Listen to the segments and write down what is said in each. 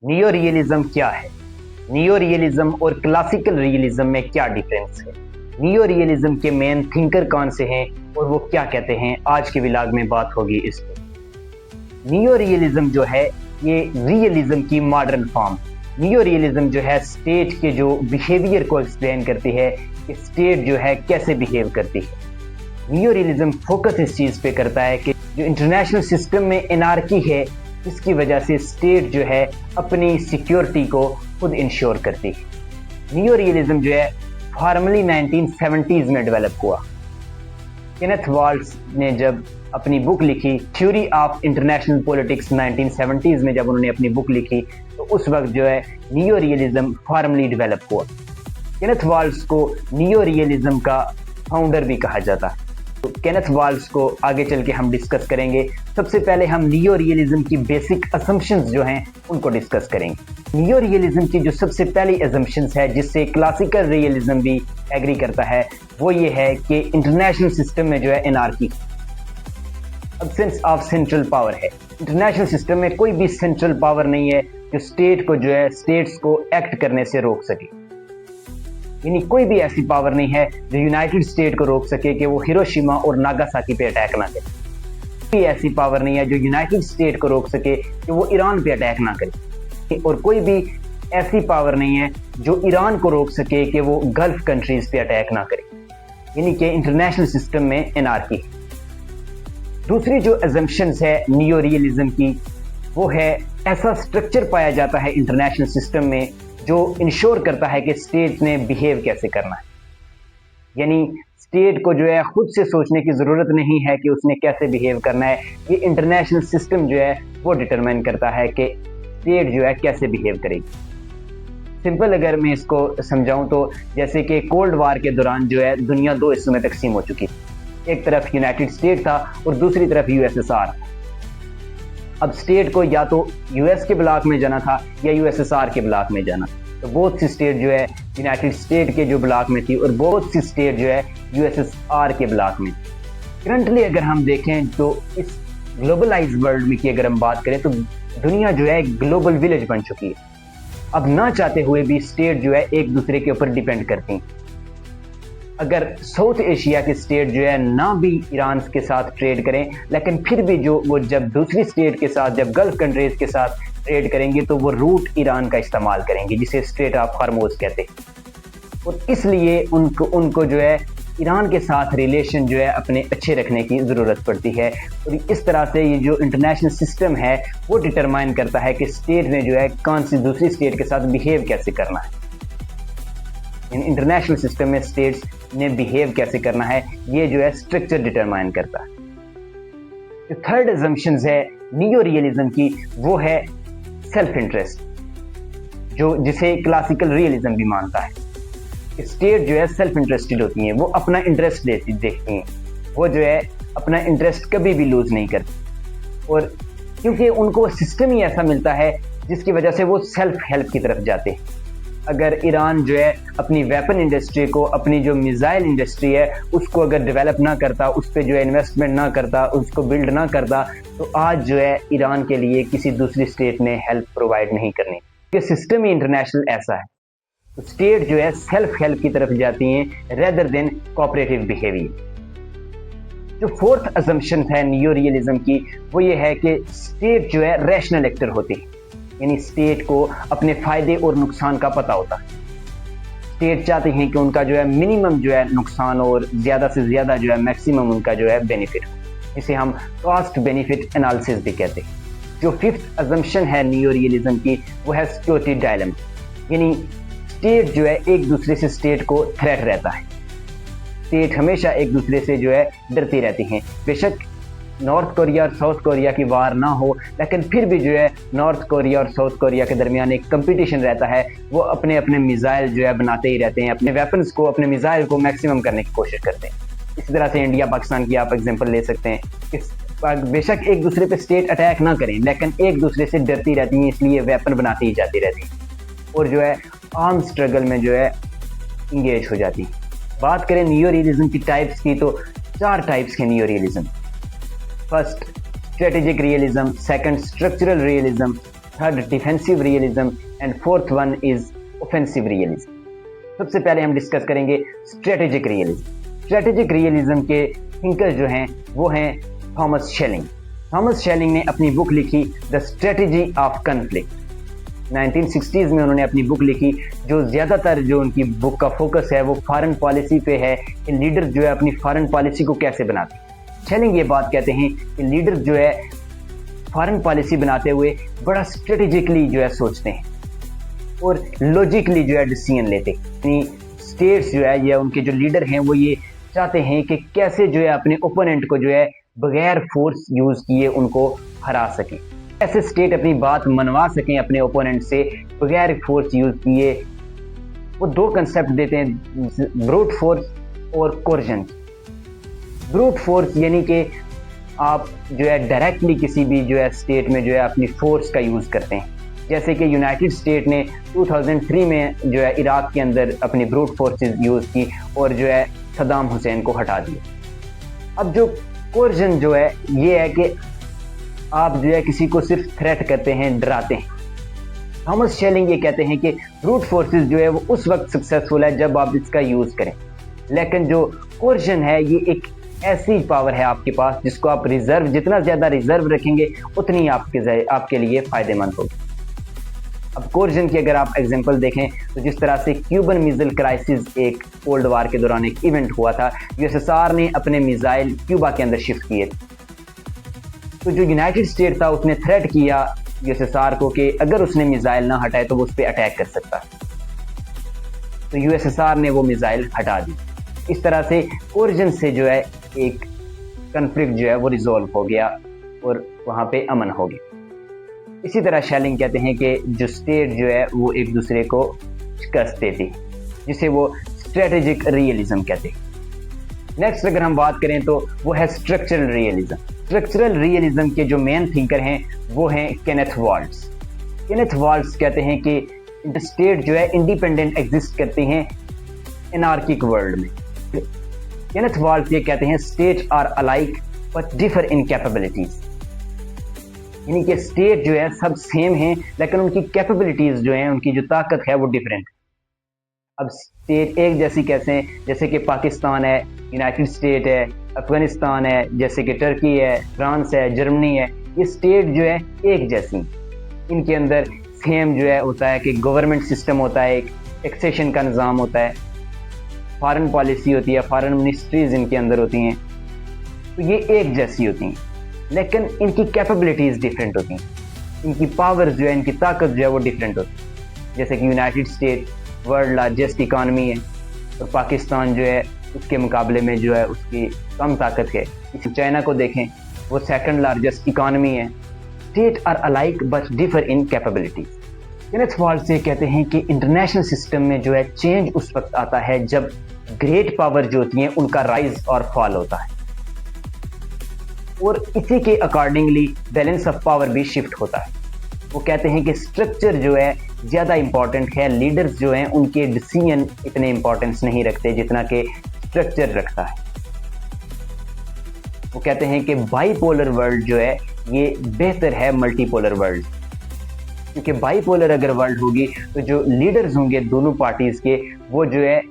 Neo realism क्या है? Neo realism और क्लासिकल रियलिज्म में क्या डिफरेंस है? नियो रियलिज्म के मेन थिंकर कौन से हैं और वो क्या कहते हैं? आज के व्लॉग में बात होगी इस पर। नियो रियलिज्म जो है ये रियलिज्म की मॉडर्न फॉर्म। नियो रियलिज्म जो है स्टेट के जो बिहेवियर को एक्सप्लेन करती है कि स्टेट जो है कैसे बिहेव करती है। नियो रियलिज्म फोकस इस चीज़ पे करता है कि जो इंटरनेशनल सिस्टम में एनार्की है इसकी वजह से स्टेट जो है अपनी सिक्योरिटी को खुद इंश्योर करती है। नियो रियलिज्म जो है फॉर्मली 1970s में डेवलप हुआ। केनेथ वाल्ट्ज ने जब अपनी बुक लिखी theory of international politics 1970s में जब उन्होंने अपनी बुक लिखी तो उस वक्त जो है नियो रियलिज्म फॉर्मली डेवलप हुआ। केनेथ वाल्ट्ज को नियो रियलिज्म का फाउंडर भी कहा जाता है। तो केनेथ वाल्ट्ज को आगे चल के हम डिस्कस करेंगे। सबसे पहले हम नियो रियलिज्म की बेसिक असम्पशंस जो हैं उनको डिस्कस करेंगे। नियो रियलिज्म की जो सबसे पहली असम्पशंस है जिससे क्लासिकल रियलिज्म भी एग्री करता है वो ये है कि इंटरनेशनल सिस्टम में जो है anarchy, absence of central power है। इंटरनेशनल सिस्टम में कोई भी सेंट्रल पावर नहीं है जो स्टेट को जो है स्टेट्स को एक्ट करने से रोक सके। यानी कोई भी ऐसी पावर नहीं है जो यूनाइटेड स्टेट को रोक सके कि वो हिरोशिमा और नागासाकी पे अटैक ना करे। कोई ऐसी पावर नहीं है जो यूनाइटेड स्टेट को रोक सके कि वो ईरान पे अटैक ना करे। और कोई भी ऐसी पावर नहीं है जो ईरान को रोक सके कि वो गल्फ कंट्रीज पे अटैक ना करे। यानी कि इंटरनेशनल सिस्टम में एनार्की। दूसरी जो अजम्पशंस है नियो रियलिज्म की वो है ऐसा स्ट्रक्चर पाया जाता है इंटरनेशनल सिस्टम में जो इंश्योर करता है कि स्टेट ने बिहेव कैसे करना है। यानी स्टेट को जो है खुद से सोचने की ज़रूरत नहीं है कि उसने कैसे बिहेव करना है। ये इंटरनेशनल सिस्टम जो है वो डिटरमाइन करता है कि स्टेट जो है कैसे बिहेव करेगी। सिंपल अगर मैं इसको समझाऊं तो जैसे कि कोल्ड वार के दौरान जो है दुनिया दो हिस्सों में तकसीम हो चुकी। एक तरफ यूनाइटेड स्टेट था और दूसरी तरफ यूएसएसआर। अब स्टेट को या तो यूएस के ब्लॉक में जाना था या यूएसएसआर के ब्लॉक में जाना। तो बहुत सी स्टेट जो है यूनाइटेड स्टेट के जो ब्लॉक में थी और बहुत सी स्टेट जो है यूएसएसआर के ब्लॉक में। करंटली अगर हम देखें तो इस ग्लोबलाइज वर्ल्ड में की अगर हम बात करें तो दुनिया जो है ग्लोबल विलेज बन चुकी है। अब ना चाहते हुए भी स्टेट जो है एक दूसरे के ऊपर डिपेंड करती हैं। अगर साउथ एशिया के स्टेट जो है ना भी ईरान के साथ ट्रेड करें लेकिन फिर भी जो वो जब दूसरी स्टेट के साथ जब गल्फ कंट्रीज के साथ ट्रेड करेंगे तो वो रूट ईरान का इस्तेमाल करेंगे जिसे स्ट्रेट ऑफ हॉर्मुज़ कहते हैं। और इसलिए उनको जो है ईरान के साथ रिलेशन जो है अपने अच्छे रखने की ज़रूरत पड़ती है। और इस तरह से ये जो इंटरनेशनल सिस्टम है वो डिटरमाइन करता है कि स्टेट ने जो है कौन सी दूसरी स्टेट के साथ बिहेव कैसे करना है। इंटरनेशनल सिस्टम में स्टेट्स ने बिहेव कैसे करना है ये जो है स्ट्रक्चर डिटरमाइन करता है। जो थर्ड अजम्पशन है नियो रियलिज्म की वो है सेल्फ इंटरेस्ट, जो जिसे क्लासिकल रियलिज्म भी मानता है। स्टेट जो है सेल्फ इंटरेस्टेड होती हैं, वो अपना इंटरेस्ट देखती हैं। वो जो है अपना इंटरेस्ट कभी भी लूज नहीं करती और क्योंकि उनको सिस्टम ही ऐसा मिलता है जिसकी वजह से वो सेल्फ हेल्प की तरफ जाते हैं। अगर ईरान जो है अपनी वेपन इंडस्ट्री को, अपनी जो मिसाइल इंडस्ट्री है उसको अगर डेवलप ना करता, उस पर जो है इन्वेस्टमेंट ना करता, उसको बिल्ड ना करता तो आज जो है ईरान के लिए किसी दूसरी स्टेट ने हेल्प प्रोवाइड नहीं करनी। ये सिस्टम ही इंटरनेशनल ऐसा है। तो स्टेट जो है सेल्फ हेल्प की तरफ जाती हैं रेदर देन कोऑपरेटिव बिहेवियर। जो फोर्थ असम्पशन है नियो रियलिज्म की वो ये है कि स्टेट जो है रैशनल एक्टर होती है। यानी स्टेट को अपने फायदे और नुकसान का पता होता है। स्टेट चाहते हैं कि उनका जो है मिनिमम जो है नुकसान और ज़्यादा से ज़्यादा जो है मैक्सिमम उनका जो है बेनिफिट हो। इसे हम कॉस्ट बेनिफिट एनालिसिस भी कहते हैं। जो फिफ्थ अजम्पशन है नियो रियलिज्म की वो है सिक्योरिटी डायलेमा। यानी स्टेट जो है एक दूसरे से स्टेट को थ्रेट रहता है। स्टेट हमेशा एक दूसरे से जो है डरती रहती हैं। बेशक नॉर्थ कोरिया और साउथ कोरिया की वार ना हो लेकिन फिर भी जो है नॉर्थ कोरिया और साउथ कोरिया के दरमियान एक कंपटीशन रहता है। वो अपने अपने मिसाइल जो है बनाते ही रहते हैं, अपने वेपन्स को, अपने मिसाइल को मैक्सिमम करने की कोशिश करते हैं। इसी तरह से इंडिया पाकिस्तान की आप एग्जांपल ले सकते हैं। बेशक एक दूसरे पे स्टेट अटैक ना करें लेकिन एक दूसरे से डरती रहती हैं, इसलिए वेपन बनाती ही जाती रहती हैं और जो है आर्म स्ट्रगल में जो है इंगेज हो जाती है। बात करें नियो रियलिज्म की टाइप्स की तो 4 टाइप्स के neo realism. First strategic realism, second structural realism, third defensive realism and fourth one is offensive realism. सबसे पहले हम डिस्कस करेंगे स्ट्रेटेजिक रियलिज्म। स्ट्रेटेजिक रियलिज्म के थिंकर जो हैं वो हैं थॉमस शेलिंग। थॉमस शेलिंग ने अपनी बुक लिखी the strategy of conflict. 1960s में उन्होंने अपनी बुक लिखी, जो ज़्यादातर जो उनकी बुक का फोकस है वो फॉरेन पॉलिसी पे है कि लीडर जो है अपनी फॉरेन पॉलिसी को कैसे बनाते हैं। शेलिंग ये बात कहते हैं कि लीडर जो है फॉरेन पॉलिसी बनाते हुए बड़ा स्ट्रेटेजिकली जो है सोचते हैं और लॉजिकली जो है डिसीजन लेते हैं। स्टेट्स जो है या उनके जो लीडर हैं वो ये चाहते हैं कि कैसे जो है अपने ओपोनेंट को जो है बगैर फोर्स यूज किए उनको हरा सकें, कैसे स्टेट अपनी बात मनवा सकें अपने ओपोनेंट से बगैर फोर्स यूज किए। वो दो कंसेप्ट देते हैं, ब्रूट फोर्स और कोर्जन। ब्रूट फोर्स यानी कि आप जो है डायरेक्टली किसी भी जो है स्टेट में जो है अपनी फोर्स का यूज करते हैं, जैसे कि यूनाइटेड स्टेट ने 2003 में जो है इराक के अंदर अपनी ब्रूट फोर्सेस यूज की और जो है सद्दाम हुसैन को हटा दिया। अब जो कोर्जन जो है ये है कि आप जो है किसी को सिर्फ थ्रेट करते हैं, डराते हैं। थॉमस शेलिंग ये कहते हैं कि ब्रूट फोर्सेस जो है वो उस वक्त सक्सेसफुल है जब आप इसका यूज करें, लेकिन जो कोर्जन है ये एक ऐसी पावर है आपके पास जिसको आप रिजर्व, जितना ज्यादा रिजर्व रखेंगे उतनी आपके लिए फायदेमंद होगी। अब कोर्जन की अगर आप एग्जांपल देखें तो जिस तरह से क्यूबन मिसाइल क्राइसिस एक कोल्ड वार के दौरान एक इवेंट हुआ था, यूएसएसआर ने अपने मिसाइल क्यूबा के अंदर शिफ्ट किए, तो जो यूनाइटेड स्टेट था उसने थ्रेट किया यूएसएसआर को कि अगर उसने मिसाइल ना हटाए तो वो उस पर अटैक कर सकता है, तो यूएसएसआर ने वो मिसाइल हटा दी। इस तरह से कोर्जन से जो है एक कन्फ्लिक्ट जो है वो रिजॉल्व हो गया और वहाँ पे अमन हो गया। इसी तरह शेलिंग कहते हैं कि जो स्टेट जो है वो एक दूसरे को शिकस्त देती है, जिसे वो स्ट्रेटेजिक रियलिज्म कहते हैं। नेक्स्ट अगर हम बात करें तो वो है स्ट्रक्चरल रियलिज्म। स्ट्रक्चरल रियलिज्म के जो मेन थिंकर हैं वो हैं केनेथ वाल्ट्ज। केनेथ वाल्ट्ज कहते हैं कि स्टेट जो है इंडिपेंडेंट एग्जिस्ट करती हैं एनार्किक वर्ल्ड में। केनेथ वाल्ट्ज ये कहते हैं state are alike but differ in capabilities, यानी कि स्टेट जो है सब सेम हैं लेकिन उनकी कैपेबिलिटीज जो हैं, उनकी जो ताकत है वो डिफरेंट। अब स्टेट एक जैसी कैसे हैं, जैसे कि पाकिस्तान है, यूनाइटेड स्टेट है, अफगानिस्तान है, जैसे कि टर्की है, फ्रांस है, जर्मनी है, ये स्टेट जो है एक जैसी, इनके अंदर सेम जो है होता है कि गवर्नमेंट सिस्टम होता है, एक टैक्सेशन का निज़ाम होता है, फॉरेन पॉलिसी होती है, फॉरेन मिनिस्ट्रीज इनके अंदर होती हैं, तो ये एक जैसी होती हैं लेकिन इनकी कैपेबिलिटीज डिफरेंट होती हैं, इनकी पावर जो है, इनकी ताकत जो है वो डिफरेंट होती है। जैसे कि United state world largest economy है और पाकिस्तान जो है उसके मुकाबले में जो है उसकी कम ताकत है। इस चाइना को देखें, वो सेकंड लार्जेस्ट इकॉनमी है। State are alike but differ in capabilities. Kenneth Waltz से कहते हैं कि इंटरनेशनल सिस्टम में जो है चेंज उस वक्त आता है जब ग्रेट पावर जो होती है उनका राइज और फॉल होता है और इसी के अकॉर्डिंगली बैलेंस ऑफ पावर भी शिफ्ट होता है। वो कहते हैं कि स्ट्रक्चर जो है ज़्यादा इंपॉर्टेंट है, लीडर्स जो हैं उनके डिसीजन इतने इंपॉर्टेंस नहीं रखते जितना कि स्ट्रक्चर रखता है। वो कहते हैं कि बाईपोलर वर्ल्ड जो है ये बेहतर है मल्टीपोलर वर्ल्ड, क्योंकि बाईपोलर अगर वर्ल्ड होगी तो जो लीडर्स होंगे दोनों पार्टीज के वो जो है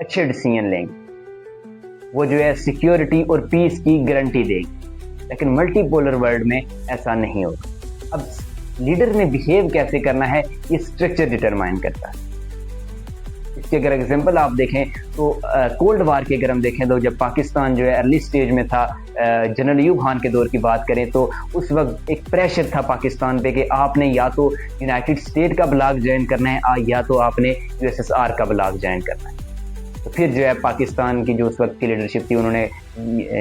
अच्छे डिसीजन लेंगे, वो जो है सिक्योरिटी और पीस की गारंटी देंगे, लेकिन मल्टीपोलर वर्ल्ड में ऐसा नहीं होगा। अब लीडर ने बिहेव कैसे करना है ये स्ट्रक्चर डिटरमाइन करता है। इसके अगर एग्जांपल आप देखें तो कोल्ड वार के अगर हम देखें तो जब पाकिस्तान जो है अर्ली स्टेज में था, जनरल अयूब खान के दौर की बात करें तो उस वक्त एक प्रेशर था पाकिस्तान पे कि आपने या तो यूनाइटेड स्टेट का ब्लॉक ज्वाइन करना है या तो आपने यूएसएसआर का ब्लॉक ज्वाइन करना है। तो फिर जो है पाकिस्तान की जो उस वक्त की लीडरशिप थी उन्होंने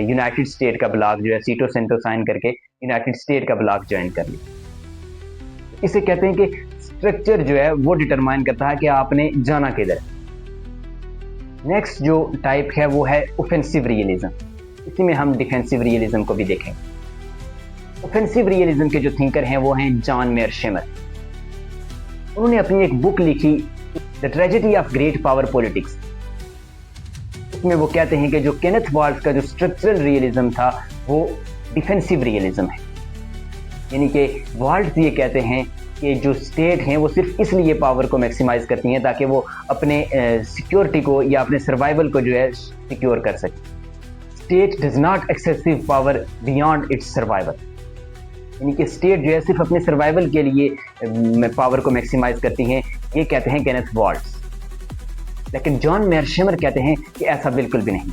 यूनाइटेड स्टेट का ब्लॉक जो है सीटो सेंटो साइन करके यूनाइटेड स्टेट का ब्लॉक ज्वाइन कर लिया। इसे कहते हैं कि स्ट्रक्चर जो है वो डिटरमाइन करता है कि आपने जाना किधर। नेक्स्ट जो टाइप है वो है ऑफेंसिव रियलिज्म। इसी में हम डिफेंसिव रियलिज्म को भी देखेंगे। ऑफेंसिव रियलिज्म के जो थिंकर हैं वो हैं जॉन मेयर शिमर। उन्होंने अपनी एक बुक लिखी the tragedy of great power politics. उसमें वो कहते हैं कि जो केनेथ वाल्ट्ज का जो स्ट्रक्चरल रियलिज्म था वो डिफेंसिव रियलिज्म है, यानी कि वाल्ट्ज ये कहते हैं कि जो स्टेट हैं वो सिर्फ इसलिए पावर को मैक्सिमाइज करती हैं ताकि वो अपने सिक्योरिटी को या अपने सर्वाइवल को जो है सिक्योर कर सकें। State does not excessive power beyond it's survival, यानी कि स्टेट जो है सिर्फ अपने सर्वाइवल के लिए पावर को मैक्सिमाइज करती हैं, ये कहते हैं केनेथ वाल्ट्ज। लेकिन जॉन मेयरशमर कहते हैं कि ऐसा बिल्कुल भी नहीं,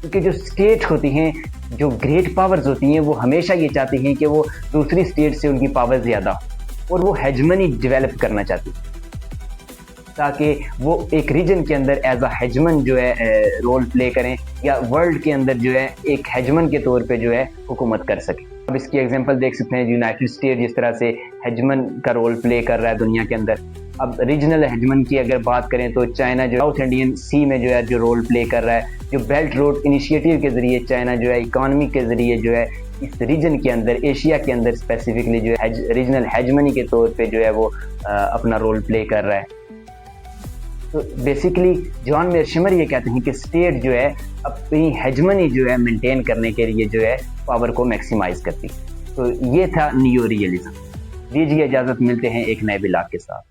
क्योंकि जो स्टेट होती हैं, जो ग्रेट पावर्स होती हैं, वो हमेशा ये चाहती हैं कि वो दूसरी स्टेट से उनकी पावर ज़्यादा हो और वो हेजमनी डेवलप करना चाहती है ताकि वो एक रीजन के अंदर एज अ हेजमन जो है रोल प्ले करें या वर्ल्ड के अंदर जो है एक हेजमन के तौर पे जो है हुकूमत कर सकें। अब इसकी एग्जांपल देख सकते हैं, यूनाइटेड स्टेट जिस तरह से हेजमन का रोल प्ले कर रहा है दुनिया के अंदर। अब रीजनल हेजमन की अगर बात करें तो चाइना जो साउथ इंडियन सी में जो है जो रोल प्ले कर रहा है, जो बेल्ट रोड इनिशिएटिव के ज़रिए चाइना जो है इकॉनमी के ज़रिए जो है इस रीजन के अंदर, एशिया के अंदर स्पेसिफिकली जो है रीजनल हेजमनी के तौर पे जो है वो अपना रोल प्ले कर रहा है। तो बेसिकली जॉन मेयरशमर ये कहते हैं कि स्टेट जो है अपनी हेजमनी जो है मेंटेन करने के लिए जो है पावर को मैक्सिमाइज करती है। तो ये था नियो रियलिज्म। दीजिए इजाज़त, मिलते हैं एक नए ब्लॉग के साथ।